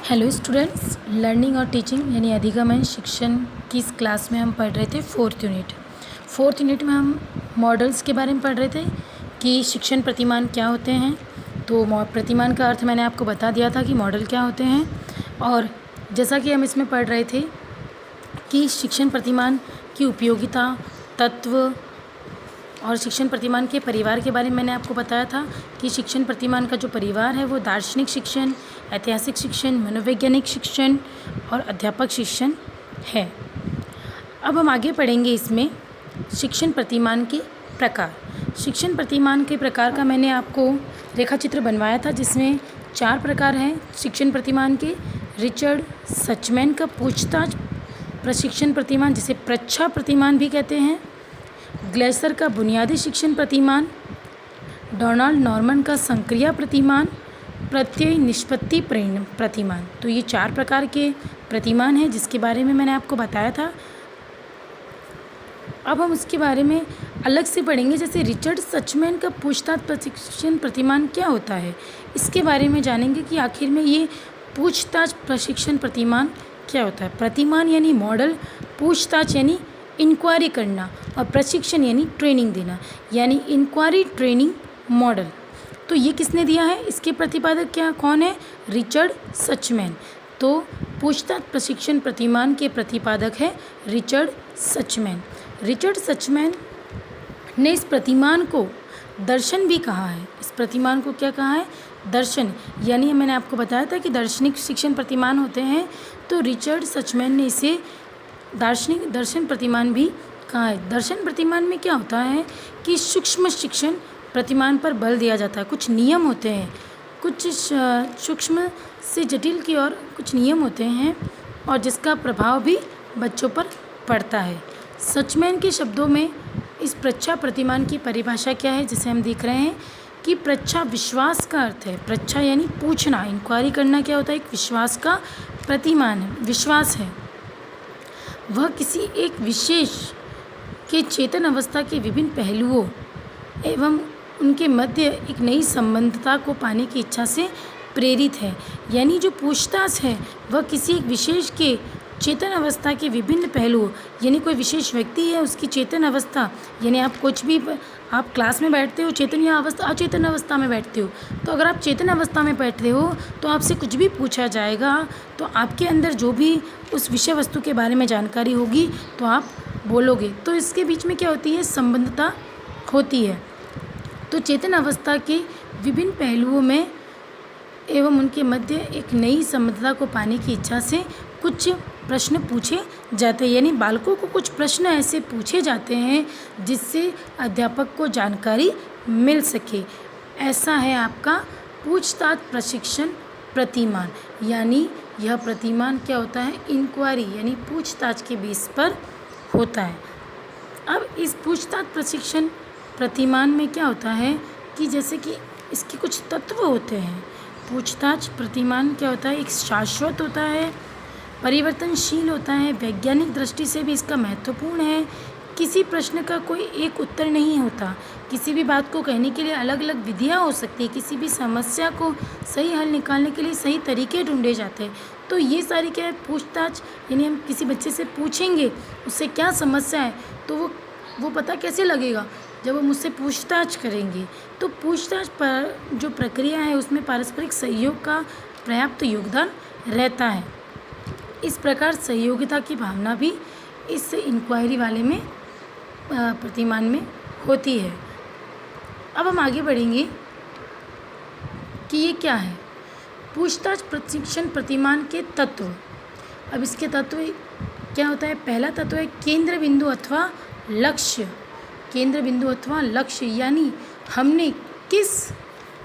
Hello students, learning और teaching यानी अधिगमन शिक्षण की इस क्लास में हम पढ़ रहे थे फोर्थ यूनिट में हम मॉडल्स के बारे में पढ़ रहे थे कि शिक्षण प्रतिमान क्या होते हैं। तो प्रतिमान का अर्थ मैंने आपको बता दिया था कि मॉडल क्या होते हैं। और जैसा कि हम इसमें पढ़ रहे थे कि शिक्षण प्रतिमान की उपयोगिता, तत्व और शिक्षण प्रतिमान के परिवार के बारे में मैंने आपको बताया था कि शिक्षण प्रतिमान का जो परिवार है वो दार्शनिक शिक्षण, ऐतिहासिक शिक्षण, मनोवैज्ञानिक शिक्षण और अध्यापक शिक्षण है। अब हम आगे पढ़ेंगे इसमें शिक्षण प्रतिमान के प्रकार। शिक्षण प्रतिमान के प्रकार का मैंने आपको रेखाचित्र बनवाया था जिसमें 4 प्रकार हैं शिक्षण प्रतिमान के। रिचर्ड सचमैन का पूछताछ प्रशिक्षण प्रतिमान, जिसे प्रच्छा प्रतिमान भी कहते हैं। ग्लेसर का बुनियादी शिक्षण प्रतिमान, डोनाल्ड नॉर्मन का संक्रिया प्रतिमान, प्रत्यय निष्पत्ति प्रतिमान। तो ये 4 प्रकार के प्रतिमान हैं जिसके बारे में मैंने आपको बताया था। अब हम उसके बारे में अलग से पढ़ेंगे। जैसे रिचर्ड सचमैन का पूछताछ प्रशिक्षण प्रतिमान क्या होता है, इसके बारे में जानेंगे कि आखिर में ये पूछताछ प्रशिक्षण प्रतिमान क्या होता है। प्रतिमान यानी मॉडल, पूछताछ यानी इंक्वायरी करना और प्रशिक्षण यानी ट्रेनिंग देना, यानी इंक्वायरी ट्रेनिंग मॉडल। तो ये किसने दिया है, इसके प्रतिपादक क्या कौन है, रिचर्ड सचमैन। तो पूछताछ प्रशिक्षण प्रतिमान के प्रतिपादक है रिचर्ड सचमैन। रिचर्ड सचमैन ने इस प्रतिमान को दर्शन भी कहा है। इस प्रतिमान को क्या कहा है, दर्शन। यानी मैंने आपको बताया था कि दार्शनिक शिक्षण प्रतिमान होते हैं, तो रिचर्ड सचमैन ने इसे दार्शनिक दर्शन प्रतिमान भी कहा है। दर्शन प्रतिमान में क्या होता है कि सूक्ष्म शिक्षण प्रतिमान पर बल दिया जाता है। कुछ नियम होते हैं, कुछ सूक्ष्म से जटिल की ओर कुछ नियम होते हैं और जिसका प्रभाव भी बच्चों पर पड़ता है। सचमैन के शब्दों में इस प्रच्छा प्रतिमान की परिभाषा क्या है, जिसे हम देख रहे हैं कि प्रच्छा विश्वास का अर्थ है। प्रच्छा यानी पूछना, इंक्वायरी करना क्या होता है, एक विश्वास का प्रतिमान है, विश्वास है। वह किसी एक विशेष के चेतन अवस्था के विभिन्न पहलुओं एवं उनके मध्य एक नई संबंधता को पाने की इच्छा से प्रेरित है। यानी जो पूछताछ है वह किसी एक विशेष के चेतन अवस्था के विभिन्न पहलुओं, यानी कोई विशेष व्यक्ति है उसकी चेतन अवस्था, यानी आप कुछ भी आप क्लास में बैठते हो चेतन या अचेतन अवस्था में बैठते हो, तो अगर आप चेतन अवस्था में बैठते हो तो आपसे कुछ भी पूछा जाएगा तो आपके अंदर जो भी उस विषय वस्तु के बारे में जानकारी होगी तो आप बोलोगे। तो इसके बीच में क्या होती है, संबंधता होती है। तो चेतन अवस्था के विभिन्न पहलुओं में एवं उनके मध्य एक नई संबंधता को पाने की इच्छा से कुछ प्रश्न पूछे जाते हैं, यानी बालकों को कुछ प्रश्न ऐसे पूछे जाते हैं जिससे अध्यापक को जानकारी मिल सके। ऐसा है आपका पूछताछ प्रशिक्षण प्रतिमान। यानी यह प्रतिमान क्या होता है, इंक्वायरी यानी पूछताछ के बेस पर होता है। अब इस पूछताछ प्रशिक्षण प्रतिमान में क्या होता है कि जैसे कि इसके कुछ तत्व होते हैं। पूछताछ प्रतिमान क्या होता है, एक शाश्वत होता है, परिवर्तनशील होता है, वैज्ञानिक दृष्टि से भी इसका महत्वपूर्ण है। किसी प्रश्न का कोई एक उत्तर नहीं होता, किसी भी बात को कहने के लिए अलग अलग विधियाँ हो सकती है, किसी भी समस्या को सही हल निकालने के लिए सही तरीके ढूंढे जाते हैं। तो ये सारी क्या है, पूछताछ। यानी हम किसी बच्चे से पूछेंगे उससे क्या समस्या है तो वो पता कैसे लगेगा, जब वो मुझसे पूछताछ करेंगे। तो पूछताछ पर जो प्रक्रिया है उसमें पारस्परिक सहयोग का पर्याप्त योगदान रहता है। इस प्रकार सहयोगिता की भावना भी इस इंक्वायरी वाले में प्रतिमान में होती है। अब हम आगे बढ़ेंगे कि ये क्या है, पूछताछ प्रशिक्षण प्रतिमान के तत्व। अब इसके तत्व क्या होता है, पहला तत्व है केंद्र बिंदु अथवा लक्ष्य। केंद्र बिंदु अथवा लक्ष्य यानी हमने किस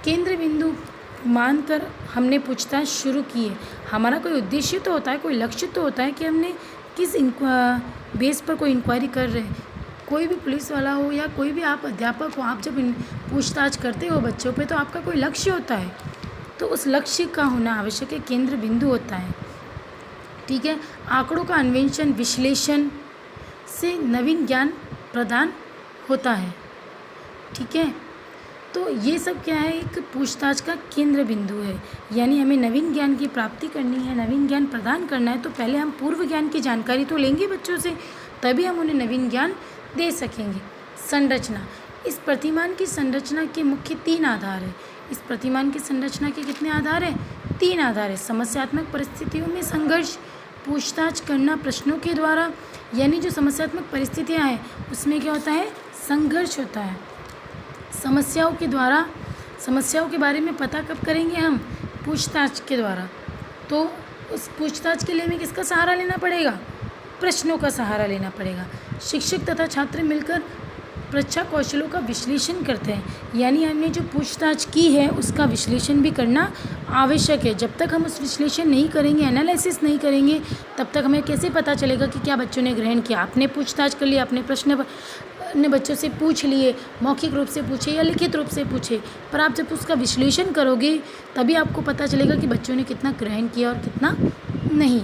केंद्र बिंदु मानकर हमने पूछताछ शुरू की है। हमारा कोई उद्देश्य तो होता है, कोई लक्ष्य तो होता है कि हमने किस बेस पर कोई इंक्वायरी कर रहे हैं। कोई भी पुलिस वाला हो या कोई भी आप अध्यापक हो, आप जब पूछताछ करते हो बच्चों पे तो आपका कोई लक्ष्य होता है, तो उस लक्ष्य का होना आवश्यक है, केंद्र बिंदु होता है। ठीक है, आंकड़ों का अन्वेषण विश्लेषण से नवीन ज्ञान प्रदान होता है। ठीक है, तो ये सब क्या है, एक पूछताछ का केंद्र बिंदु है। यानी हमें नवीन ज्ञान की प्राप्ति करनी है, नवीन ज्ञान प्रदान करना है, तो पहले हम पूर्व ज्ञान की जानकारी तो लेंगे बच्चों से, तभी हम उन्हें नवीन ज्ञान दे सकेंगे। संरचना, इस प्रतिमान की संरचना के मुख्य 3 आधार हैं। इस प्रतिमान की संरचना के कितने आधार हैं? 3 आधार है। समस्यात्मक परिस्थितियों में संघर्ष, पूछताछ करना प्रश्नों के द्वारा, यानी जो समस्यात्मक परिस्थितियाँ हैं उसमें क्या होता है, संघर्ष होता है। समस्याओं के द्वारा, समस्याओं के बारे में पता कब करेंगे हम? पूछताछ के द्वारा। तो उस पूछताछ के लिए हमें किसका सहारा लेना पड़ेगा? प्रश्नों का सहारा लेना पड़ेगा। शिक्षक तथा छात्र मिलकर परीक्षा कौशलों का विश्लेषण करते हैं, यानी हमने जो पूछताछ की है उसका विश्लेषण भी करना आवश्यक है। जब तक हम उस विश्लेषण नहीं करेंगे, एनालिसिस नहीं करेंगे, तब तक हमें कैसे पता चलेगा कि क्या बच्चों ने ग्रहण किया? आपने पूछताछ कर लिया, अपने प्रश्न ने बच्चों से पूछ लिए, मौखिक रूप से पूछे या लिखित रूप से पूछे, पर आप जब उसका विश्लेषण करोगे तभी आपको पता चलेगा कि बच्चों ने कितना ग्रहण किया और कितना नहीं।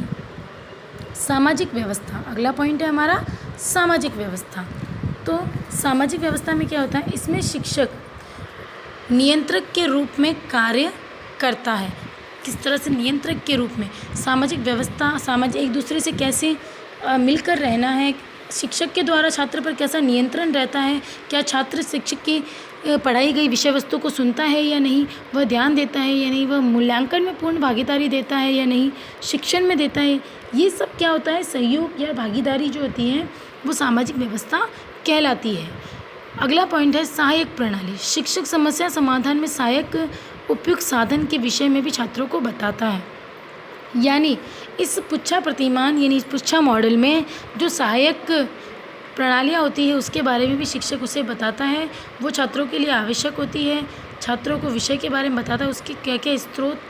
सामाजिक व्यवस्था, अगला पॉइंट है हमारा सामाजिक व्यवस्था। तो सामाजिक व्यवस्था में क्या होता है, इसमें शिक्षक नियंत्रक के रूप में कार्य करता है। किस तरह से नियंत्रक के रूप में? सामाजिक व्यवस्था, सामाजिक एक दूसरे से कैसे मिलकर रहना है, शिक्षक के द्वारा छात्र पर कैसा नियंत्रण रहता है, क्या छात्र शिक्षक की पढ़ाई गई विषय वस्तु को सुनता है या नहीं, वह ध्यान देता है या नहीं, वह मूल्यांकन में पूर्ण भागीदारी देता है या नहीं, शिक्षण में देता है, ये सब क्या होता है, सहयोग या भागीदारी जो होती है वो सामाजिक व्यवस्था कहलाती है। अगला पॉइंट है सहायक प्रणाली। शिक्षक समस्या समाधान में सहायक उपयुक्त साधन के विषय में भी छात्रों को बताता है। यानी इस पुच्छा प्रतिमान यानी इस पुच्छा मॉडल में जो सहायक प्रणालियाँ होती है उसके बारे में भी शिक्षक उसे बताता है। वो छात्रों के लिए आवश्यक होती है, छात्रों को विषय के बारे में बताता है, उसके क्या क्या स्रोत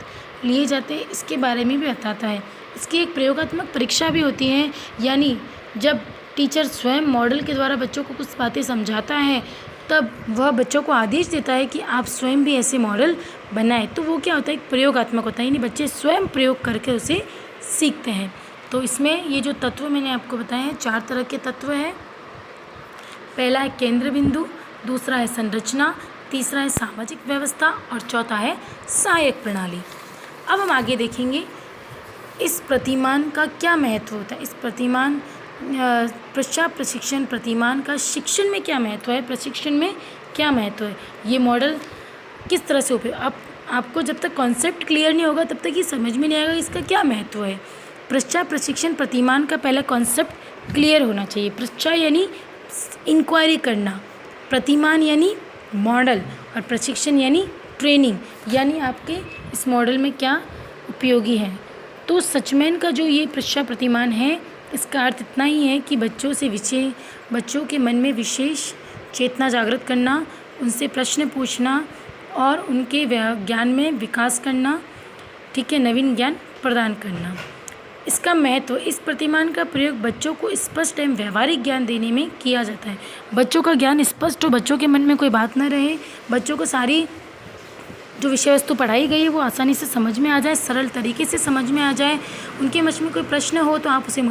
लिए जाते हैं इसके बारे में भी बताता है। इसकी एक प्रयोगात्मक परीक्षा भी होती है, यानी जब टीचर स्वयं मॉडल के द्वारा बच्चों को कुछ बातें समझाता है तब वह बच्चों को आदेश देता है कि आप स्वयं भी ऐसे मॉडल बनाएं। तो वो क्या होता है, एक प्रयोगात्मक होता है, यानी बच्चे स्वयं प्रयोग करके उसे सीखते हैं। तो इसमें ये जो तत्व मैंने आपको बताए हैं, 4 तरह के तत्व हैं। पहला है केंद्र बिंदु, दूसरा है संरचना, तीसरा है सामाजिक व्यवस्था और चौथा है सहायक प्रणाली। अब हम आगे देखेंगे इस प्रतिमान का क्या महत्व होता है। इस प्रतिमान परीक्षा प्रशिक्षण प्रतिमान का शिक्षण में क्या महत्व है, प्रशिक्षण में क्या महत्व है, ये मॉडल किस तरह से उपयोग। आपको जब तक कॉन्सेप्ट क्लियर नहीं होगा तब तक ये समझ में नहीं आएगा इसका क्या महत्व है। परीक्षा प्रशिक्षण प्रतिमान का पहला कॉन्सेप्ट क्लियर होना चाहिए। परीक्षा यानी इंक्वायरी करना, प्रतिमान यानी मॉडल और प्रशिक्षण यानी ट्रेनिंग, यानी आपके इस मॉडल में क्या उपयोगी है। तो सचमैन का जो ये परीक्षा प्रतिमान है इसका अर्थ इतना ही है कि बच्चों के मन में विशेष चेतना जागृत करना, उनसे प्रश्न पूछना और उनके ज्ञान में विकास करना, ठीक है, नवीन ज्ञान प्रदान करना। इसका महत्व, इस प्रतिमान का प्रयोग बच्चों को स्पष्ट एवं व्यवहारिक ज्ञान देने में किया जाता है। बच्चों का ज्ञान स्पष्ट हो, बच्चों के मन में कोई बात न रहे, बच्चों को सारी जो विषय वस्तु पढ़ाई गई है वो आसानी से समझ में आ जाए, सरल तरीके से समझ में आ जाए। उनके मन में कोई प्रश्न हो तो आप उसे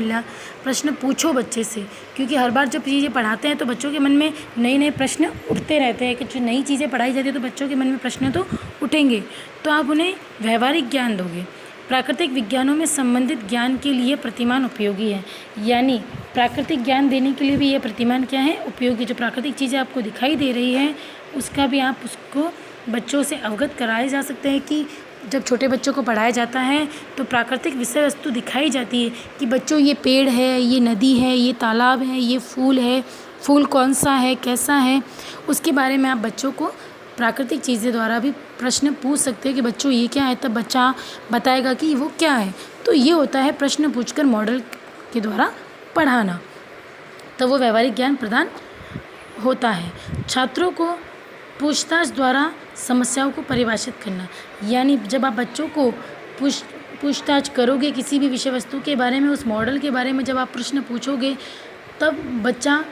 प्रश्न पूछो बच्चे से, क्योंकि हर बार जब चीज़ें पढ़ाते हैं तो बच्चों के मन में नए नए प्रश्न उठते रहते हैं कि जो नई चीज़ें पढ़ाई जाती है तो बच्चों के मन में प्रश्न तो उठेंगे। तो आप उन्हें व्यवहारिक ज्ञान दोगे। प्राकृतिक विज्ञानों में संबंधित ज्ञान के लिए प्रतिमान उपयोगी है, यानी प्राकृतिक ज्ञान देने के लिए भी यह प्रतिमान क्या है, उपयोगी। जो प्राकृतिक चीज़ें आपको दिखाई दे रही है उसका भी आप उसको बच्चों से अवगत कराए जा सकते हैं कि जब छोटे बच्चों को पढ़ाया जाता है तो प्राकृतिक विषय वस्तु दिखाई जाती है कि बच्चों ये पेड़ है, ये नदी है, ये तालाब है, ये फूल है, फूल कौन सा है, कैसा है, उसके बारे में आप बच्चों को प्राकृतिक चीज़ें द्वारा भी प्रश्न पूछ सकते हैं कि बच्चों ये क्या है, तब बच्चा बताएगा कि वो क्या है। तो ये होता है प्रश्न पूछकर मॉडल के द्वारा पढ़ाना, तब वो व्यवहारिक ज्ञान प्रदान होता है। छात्रों को पूछताछ द्वारा समस्याओं को परिभाषित करना, यानी जब आप बच्चों को पूछताछ करोगे किसी भी विषय वस्तु के बारे में, उस मॉडल के बारे में जब आप प्रश्न पूछोगे तब बच्चा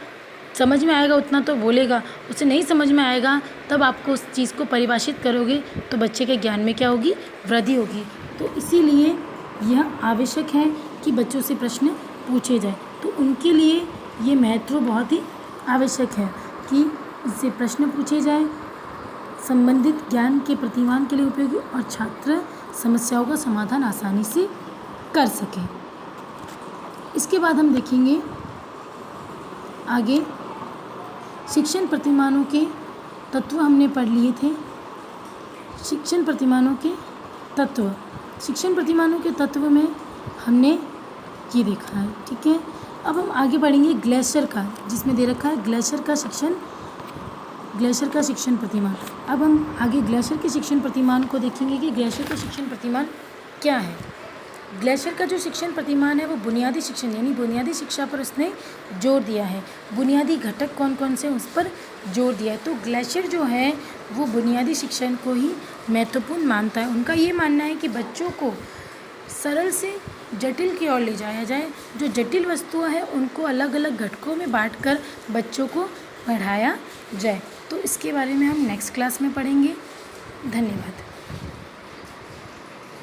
समझ में आएगा उतना तो बोलेगा, उसे नहीं समझ में आएगा तब आपको उस चीज़ को परिभाषित करोगे तो बच्चे के ज्ञान में क्या होगी, वृद्धि होगी। तो इसीलिए यह आवश्यक है कि बच्चों से प्रश्न पूछे जाए। तो उनके लिए ये महत्व बहुत ही आवश्यक है कि उनसे प्रश्न पूछे जाए, संबंधित ज्ञान के प्रतिमान के लिए उपयोगी और छात्र समस्याओं का समाधान आसानी से कर सकें। इसके बाद हम देखेंगे आगे शिक्षण प्रतिमानों के तत्व हमने पढ़ लिए थे। शिक्षण प्रतिमानों के तत्व में हमने ये देखा है, ठीक है। अब हम आगे बढ़ेंगे ग्लेशियर का, जिसमें दे रखा है ग्लेशियर का शिक्षण प्रतिमान। अब हम आगे ग्लेशियर के शिक्षण प्रतिमान को देखेंगे कि ग्लेशियर का शिक्षण प्रतिमान क्या है। ग्लेशियर का जो शिक्षण प्रतिमान है वो बुनियादी शिक्षण यानी बुनियादी शिक्षा पर उसने जोर दिया है। बुनियादी घटक कौन कौन से उस पर जोर दिया है। तो ग्लेशियर जो है वो बुनियादी शिक्षण को ही महत्वपूर्ण मानता है। उनका ये मानना है कि बच्चों को सरल से जटिल की ओर ले जाया जाए। जो जटिल वस्तुएं हैं उनको अलग अलग घटकों में बांटकर बच्चों को पढ़ाया जाए। तो इसके बारे में हम नेक्स्ट क्लास में पढ़ेंगे। धन्यवाद।